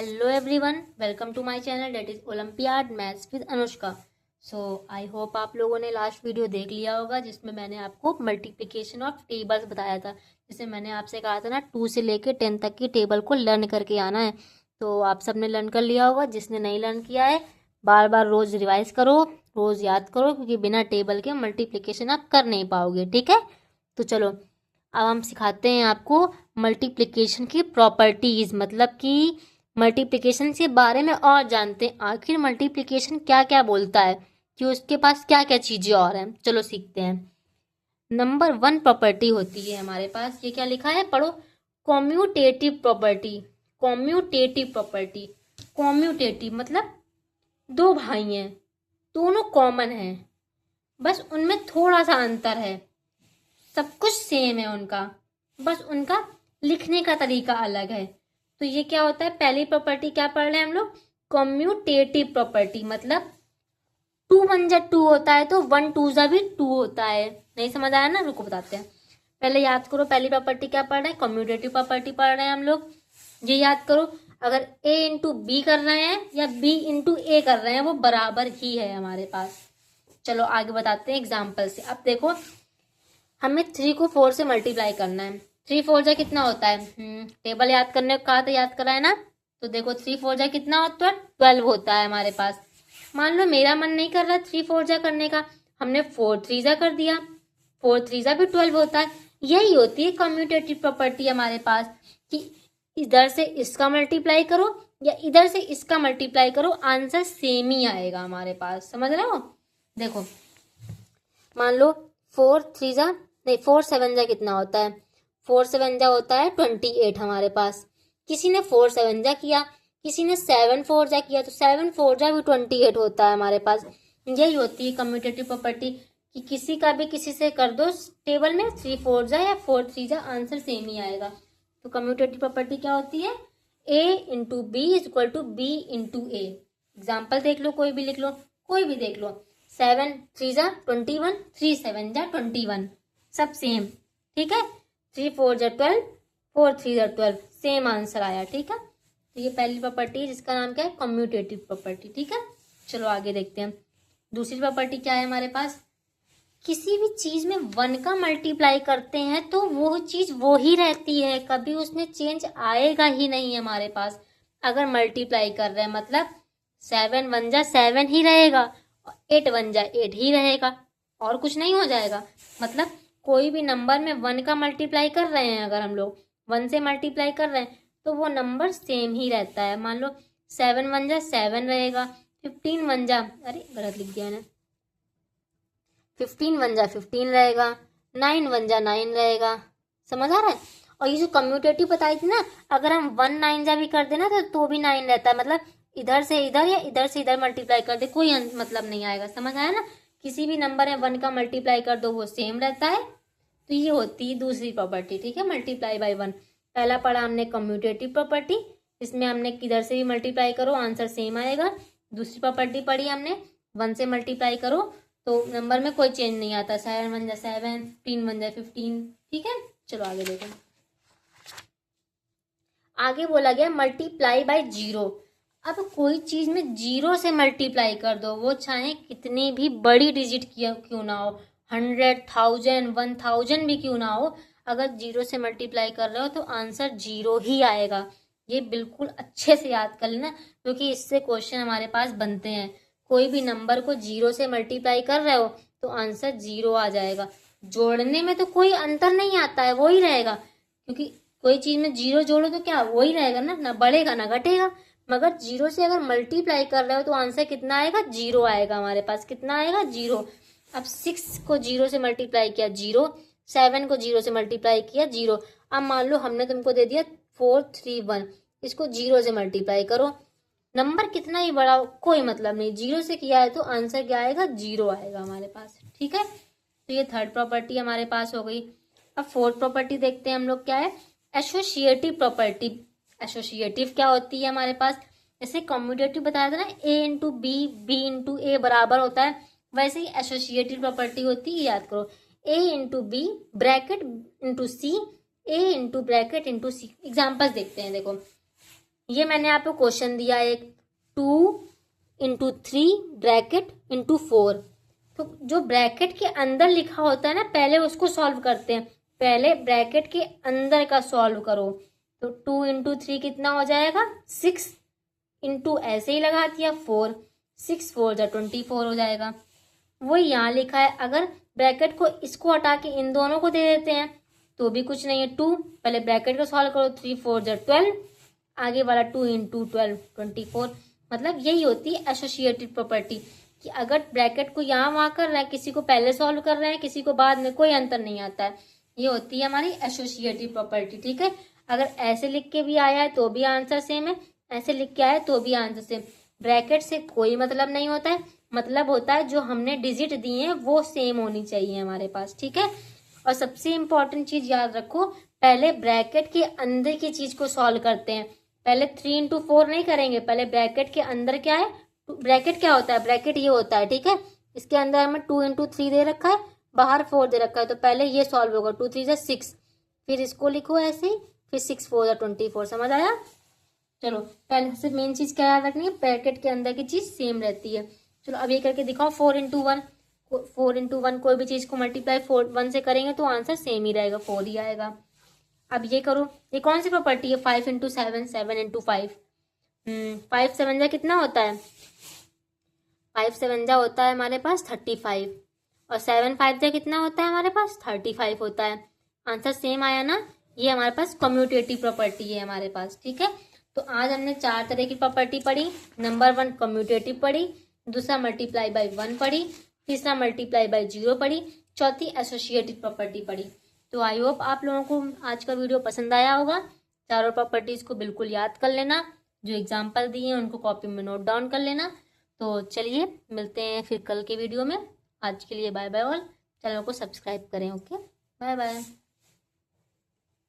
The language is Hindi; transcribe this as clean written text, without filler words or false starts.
Hello everyone, welcome to my channel that is Olympiad Maths with Anushka. So I hope आप लोगों ने लास्ट वीडियो देख लिया होगा जिसमें मैंने आपको मल्टीप्लिकेशन ऑफ टेबल्स बताया था। जिसमें मैंने आपसे कहा था ना 2 से लेके 10 तक की टेबल को लर्न करके आना है। तो आप सबने लर्न कर लिया होगा। जिसने नहीं लर्न किया है बार बार रोज़ रिवाइज करो, रोज़ याद करो, क्योंकि बिना टेबल के मल्टीप्लिकेशन आप कर नहीं पाओगे। ठीक है, तो चलो अब हम सिखाते हैं आपको मल्टीप्लिकेशन की प्रॉपर्टीज़, मतलब कि मल्टीप्लिकेशन के बारे में और जानते हैं आखिर मल्टीप्लिकेशन क्या क्या बोलता है, कि उसके पास क्या क्या चीज़ें और हैं। चलो सीखते हैं। नंबर 1 प्रॉपर्टी होती है हमारे पास, ये क्या लिखा है पढ़ो, commutative property. Commutative property, commutative मतलब दो भाई हैं, दोनों कॉमन हैं, बस उनमें थोड़ा सा अंतर है, सब कुछ सेम है उनका, बस उनका लिखने का तरीका अलग है। तो ये क्या होता है, पहली प्रॉपर्टी क्या पढ़ रहे हैं हम लोग, कॉम्यूटेटिव प्रॉपर्टी। मतलब 2 1 जा 2 होता है तो 1 2 जा भी 2 होता है। नहीं समझ आया ना, रुको बताते हैं। पहले याद करो पहली प्रॉपर्टी क्या पढ़ रहे हैं, कॉम्यूटेटिव प्रॉपर्टी पढ़ रहे हैं हम लोग। ये याद करो, अगर a इंटू बी कर रहे हैं या b इंटू ए कर रहे हैं वो बराबर ही है हमारे पास। चलो आगे बताते हैं एग्जाम्पल से। अब देखो हमें 3 को 4 से मल्टीप्लाई करना है। 3 4 जा कितना होता है, टेबल याद करने को कहा था, याद करा है ना। तो देखो 3 4 जा कितना होता है, 12 होता है हमारे पास। मान लो मेरा मन नहीं कर रहा 3 4 जा करने का, हमने 4 3 जा कर दिया, 4 3 जा भी 12 होता है। यही होती है कम्यूटेटिव प्रॉपर्टी हमारे पास, कि इधर से इसका मल्टीप्लाई करो या इधर से इसका मल्टीप्लाई करो, आंसर सेम ही आएगा हमारे पास। समझ रहे हो, देखो मान लो 4 3 जा नहीं 4 7 जा कितना होता है, 4 7 जा होता है 28 हमारे पास। किसी ने 4 7 जा किया, किसी ने 7 4 जा किया, तो 7 4 जा भी 28 होता है हमारे पास। यही होती है कम्यूटेटिव प्रॉपर्टी, कि किसी का भी किसी से कर दो टेबल में 3 4 जा या 4 3 जा, आंसर सेम ही आएगा। तो कम्यूटेटिव प्रॉपर्टी क्या होती है, a into B is equal to B into A. Example देख लो, कोई भी लिख लो, कोई भी देख लो। 7 3 जा 21, 3 7 जा 21, सब सेम। ठीक है, 3 4 जा 12, 4 3 जा 12, सेम आंसर आया। ठीक है, तो ये पहली प्रॉपर्टी है जिसका नाम क्या है, कम्यूटेटिव प्रॉपर्टी। ठीक है, चलो आगे देखते हैं। दूसरी प्रॉपर्टी क्या है हमारे पास, किसी भी चीज में 1 का मल्टीप्लाई करते हैं तो वो चीज वो ही रहती है, कभी उसमें चेंज आएगा ही नहीं हमारे पास। अगर मल्टीप्लाई कर रहे हैं मतलब 7 1 जा 7 ही रहेगा, 8 1 जा 8 ही रहेगा, और कुछ नहीं हो जाएगा। मतलब कोई भी नंबर में 1 का मल्टीप्लाई कर रहे हैं, अगर हम लोग 1 से मल्टीप्लाई कर रहे हैं तो वो नंबर सेम ही रहता है। मान लो 7 1 जा 7 रहेगा, 15 1 जा, अरे गलत लिख दिया मैंने, 15 1 जा 15 रहेगा, 9 1 जा 9 रहेगा। समझ आ रहा है। और ये जो कम्यूटेटिव बताई थी ना, अगर हम 1 9 जा भी कर देना तो भी 9 रहता है। मतलब इधर से इधर या इधर से इधर मल्टीप्लाई कर दे, कोई मतलब नहीं आएगा। समझ आया ना, किसी भी नंबर में 1 का मल्टीप्लाई कर दो वो सेम रहता है। तो ये होती है दूसरी प्रॉपर्टी। ठीक है, मल्टीप्लाई बाय 1। पहला पढ़ा हमने कम्यूटेटिव प्रॉपर्टी, इसमें हमने किधर से भी मल्टीप्लाई करो आंसर सेम आएगा। दूसरी प्रॉपर्टी पढ़ी हमने 1 से मल्टीप्लाई करो तो नंबर में कोई चेंज नहीं आता, 7 1 जा 7, 15 1 जा 15। ठीक है, चलो आगे देखो। आगे बोला गया मल्टीप्लाई बाय 0। अब कोई चीज में 0 से मल्टीप्लाई कर दो, वो चाहे कितनी भी बड़ी डिजिट क्यों ना हो, 100 1000 1000 भी क्यों ना हो, अगर 0 से मल्टीप्लाई कर रहे हो तो आंसर 0 ही आएगा। ये बिल्कुल अच्छे से याद कर लेना, क्योंकि इससे क्वेश्चन हमारे पास बनते हैं। कोई भी नंबर को 0 से मल्टीप्लाई कर रहे हो तो आंसर 0 आ जाएगा। जोड़ने में तो कोई अंतर नहीं आता है, वो ही रहेगा, क्योंकि कोई चीज में 0 जोड़ो तो क्या वो ही रहेगा ना बढ़ेगा ना घटेगा। मगर 0 से अगर मल्टीप्लाई कर रहे हो तो आंसर कितना आएगा, 0 आएगा हमारे पास। कितना आएगा, 0। अब 6 को 0 से मल्टीप्लाई किया 0, 7 को 0 से मल्टीप्लाई किया 0। अब मान लो हमने तुमको दे दिया 4 3 1, इसको 0 से मल्टीप्लाई करो, नंबर कितना ही बड़ा हो कोई मतलब नहीं, 0 से किया है तो आंसर क्या आएगा, 0 आएगा हमारे पास। ठीक है, तो ये थर्ड प्रॉपर्टी हमारे पास हो गई। अब फोर्थ प्रॉपर्टी देखते हैं हम लोग, क्या है, एसोसिएटिव प्रॉपर्टी। एसोसिएटिव क्या होती है हमारे पास, जैसे कम्यूटेटिव बताया था ना, a into B B into A बराबर होता है, वैसे ही एसोसिएटिव प्रॉपर्टी होती है। याद करो, a into B bracket into C, a into bracket into C. Examples देखते हैं, देखो ये मैंने आपको क्वेश्चन दिया एक 2 × 3 ब्रैकेट × 4। तो जो ब्रैकेट के अंदर लिखा होता है ना, पहले उसको सॉल्व करते हैं। पहले ब्रैकेट के अंदर का सॉल्व करो। तो 2 × 3 कितना हो जाएगा 6 इंटू ऐसे ही लगा दिया 4, 6 4 जा 24 हो जाएगा। वो यहाँ लिखा है। अगर ब्रैकेट को इसको हटा के इन दोनों को दे देते हैं तो भी कुछ नहीं है। 2 पहले ब्रैकेट को सॉल्व करो, 3 4 जा 12, आगे वाला 2 × 12 24। मतलब यही होती है एसोसिएटेड प्रॉपर्टी कि अगर ब्रैकेट को यहाँ वहाँ कर रहे हैं, किसी को पहले सॉल्व कर रहे हैं, किसी को बाद में, कोई अंतर नहीं आता है। ये होती है हमारी एसोसिएटेड प्रॉपर्टी। ठीक है, अगर ऐसे लिख के भी आया है तो भी आंसर सेम है, ऐसे लिख के आया है तो भी आंसर सेम। ब्रैकेट से कोई मतलब नहीं होता है, मतलब होता है जो हमने डिजिट दी है वो सेम होनी चाहिए हमारे पास। ठीक है, और सबसे इंपॉर्टेंट चीज याद रखो, पहले ब्रैकेट के अंदर की चीज को सॉल्व करते हैं। पहले 3 × 4 नहीं करेंगे, पहले ब्रैकेट के अंदर क्या है, ब्रैकेट क्या होता है, ब्रैकेट ये होता है। ठीक है, इसके अंदर हमें 2 × 3 दे रखा है, बाहर 4 दे रखा है, तो पहले ये सॉल्व होगा। 2 3 6, फिर इसको लिखो ऐसे ही, फिर 6 4 24। समझ आया? चलो, पहले से मेन चीज क्या याद रखनी है, ब्रैकेट के अंदर की चीज सेम रहती है। चलो अब ये करके दिखाओ 4 × 1। 4 × 1 कोई भी चीज को मल्टीप्लाई 1 से करेंगे तो आंसर सेम ही रहेगा, 4 ही आएगा। अब ये करो, ये कौन सी प्रॉपर्टी है, 5 × 7, 7 × 5। 5 7 जा कितना होता है, 5 7 जा होता है हमारे पास 35, और 7 5 जा कितना होता है हमारे पास 35 होता है। आंसर सेम आया ना। ये हमारे पास कम्यूटेटिव प्रॉपर्टी है हमारे पास। ठीक है, तो आज हमने 4 तरह की प्रॉपर्टी पढ़ी। नंबर 1 कम्यूटेटिव पढ़ी, दूसरा मल्टीप्लाई बाय 1 पढ़ी, तीसरा मल्टीप्लाई बाय 0 पढ़ी, चौथी एसोसिएटेड प्रॉपर्टी पढ़ी। तो आई होप आप लोगों को आज का वीडियो पसंद आया होगा। चारों प्रॉपर्टीज को बिल्कुल याद कर लेना, जो एग्जाम्पल दिए हैं उनको कॉपी में नोट डाउन कर लेना। तो चलिए मिलते हैं फिर कल के वीडियो में। आज के लिए बाय बाय ऑल। चैनल को सब्सक्राइब करें। Okay, bye bye.